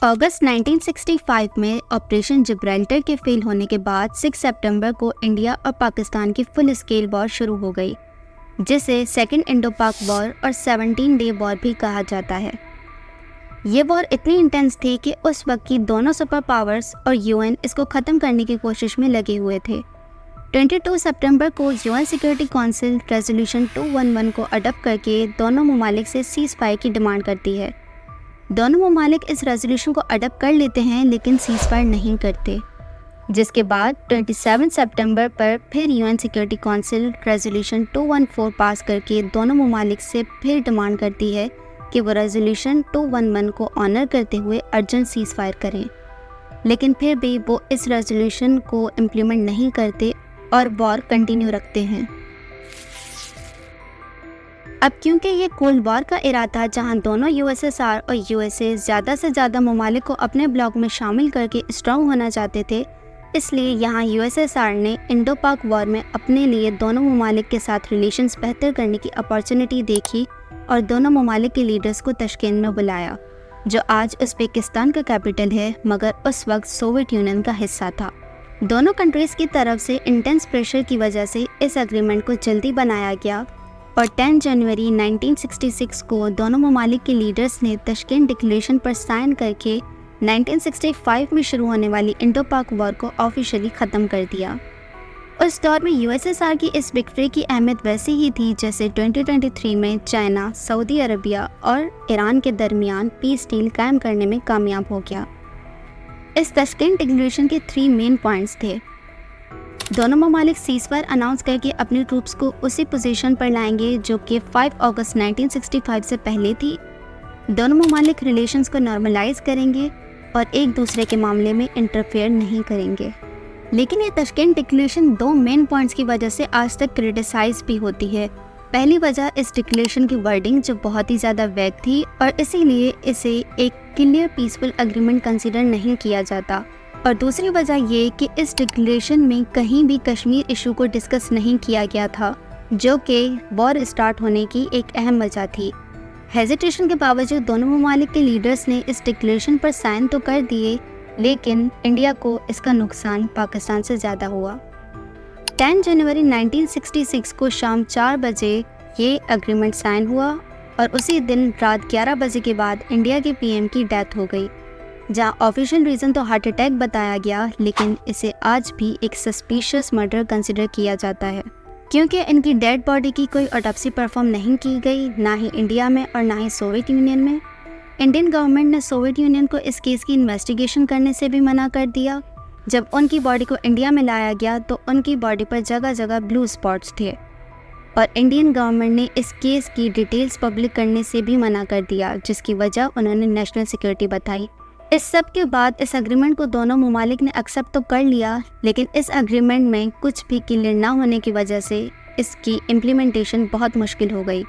अगस्त 1965 में operation Gibraltar के fail होने के बाद 6 सितंबर को इंडिया और पाकिस्तान की फुल स्केल वॉर शुरू हो गई, जिसे सेकेंड इंडो पाक वॉर और 17 डे वॉर भी कहा जाता है। ये वॉर इतनी इंटेंस थी कि उस वक्त की दोनों सुपर पावर्स और यूएन इसको ख़त्म करने की कोशिश में लगे हुए थे। 22 सितंबर को यूएन सिक्योरिटी काउंसिल रेजोल्यूशन 211 को अडॉप्ट करके दोनों ममालिक से सीज़ फायर की डिमांड करती है। दोनों ममालिक इस रेजोल्यूशन को अडॉप्ट कर लेते हैं लेकिन सीज़ फायर नहीं करते, जिसके बाद 27 सितंबर पर फिर यूएन सिक्योरिटी काउंसिल रेजोल्यूशन 214 पास करके दोनों ममालिक से फिर डिमांड करती है कि वो रेजोल्यूशन 211 को ऑनर करते हुए अर्जेंट सीज़ फायर करें, लेकिन फिर भी वो इस रेजोल्यूशन को इम्प्लीमेंट नहीं करते और वॉर कंटिन्यू रखते हैं। अब क्योंकि ये कोल्ड वॉर का इरादा जहां दोनों यूएसएसआर और यूएसए ज़्यादा से ज़्यादा ममालिक को अपने ब्लॉक में शामिल करके स्ट्रॉन्ग होना चाहते थे, इसलिए यहाँ यूएसएसआर ने इंडो पाक वॉर में अपने लिए दोनों ममालिक के साथ रिलेशंस बेहतर करने की अपॉर्चुनिटी देखी और दोनों ममालिक के लीडर्स को ताशकेंत में बुलाया, जो आज उज़्बेकिस्तान का कैपिटल है मगर उस वक्त सोवियत यूनियन का हिस्सा था। दोनों कंट्रीज़ की तरफ से इंटेंस प्रेशर की वजह से इस एग्रीमेंट को जल्दी बनाया गया और 10 जनवरी 1966 को दोनों ममालिक के लीडर्स ने ताशकेंत डिक्लेरेशन पर साइन करके 1965 में शुरू होने वाली इंडो पाक वॉर को ऑफिशियली ख़त्म कर दिया। उस दौर में यूएसएसआर की इस विक्ट्री की अहमियत वैसी ही थी जैसे 2023 में चाइना, सऊदी अरबिया और ईरान के दरमियान पीस डील कायम करने में कामयाब हो गया। इस ताशकेंत डिक्लेरेशन के 3 मेन पॉइंट्स थे। दोनों ममालिक सीज़ फायर अनाउंस करके अपनी ट्रूप्स को उसी पोजीशन पर लाएंगे जो कि 5 अगस्त 1965 से पहले थी। दोनों ममालिक रिलेशंस को नॉर्मलाइज करेंगे और एक दूसरे के मामले में इंटरफेयर नहीं करेंगे। लेकिन ये ताशकेंत डिक्लेरेशन 2 मेन पॉइंट्स की वजह से आज तक क्रिटिसाइज भी होती है। पहली वजह इस डिक्लेरेशन की वर्डिंग जो बहुत ही ज़्यादा वैग थी और इसीलिए इसे एक क्लियर पीसफुल एग्रीमेंट कंसीडर नहीं किया जाता, और दूसरी वजह ये कि इस डिक्लेरेशन में कहीं भी कश्मीर इशू को डिस्कस नहीं किया गया था, जो कि वॉर स्टार्ट होने की एक अहम वजह थी। हेजिटेशन के बावजूद दोनों ममालिक के लीडर्स ने इस डिक्लेरेशन पर साइन तो कर दिए, लेकिन इंडिया को इसका नुकसान पाकिस्तान से ज़्यादा हुआ। 10 जनवरी 1966 को शाम 4 बजे ये एग्रीमेंट साइन हुआ और उसी दिन रात 11 बजे के बाद इंडिया के पीएम की डेथ हो गई, जहां ऑफिशियल रीज़न तो हार्ट अटैक बताया गया, लेकिन इसे आज भी एक सस्पिशियस मर्डर कंसिडर किया जाता है क्योंकि इनकी डेड बॉडी की कोई ऑटोप्सी परफॉर्म नहीं की गई, ना ही इंडिया में और ना ही सोवियत यूनियन में। इंडियन गवर्नमेंट ने सोवियत यूनियन को इस केस की इन्वेस्टिगेशन करने से भी मना कर दिया। जब उनकी बॉडी को इंडिया में लाया गया तो उनकी बॉडी पर जगह जगह ब्लू स्पॉट्स थे और इंडियन गवर्नमेंट ने इस केस की डिटेल्स पब्लिक करने से भी मना कर दिया, जिसकी वजह उन्होंने नेशनल सिक्योरिटी बताई। इस सब के बाद इस एग्रीमेंट को दोनों ममालिक ने एक्सेप्ट तो कर लिया, लेकिन इस एग्रीमेंट में कुछ भी क्लियर ना होने की वजह से इसकी इम्प्लीमेंटेशन बहुत मुश्किल हो गई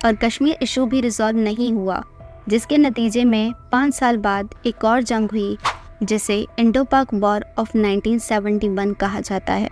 और कश्मीर इशू भी रिजॉल्व नहीं हुआ, जिसके नतीजे में 5 साल बाद एक और जंग हुई जिसे इंडो पाक वॉर ऑफ 1971 कहा जाता है।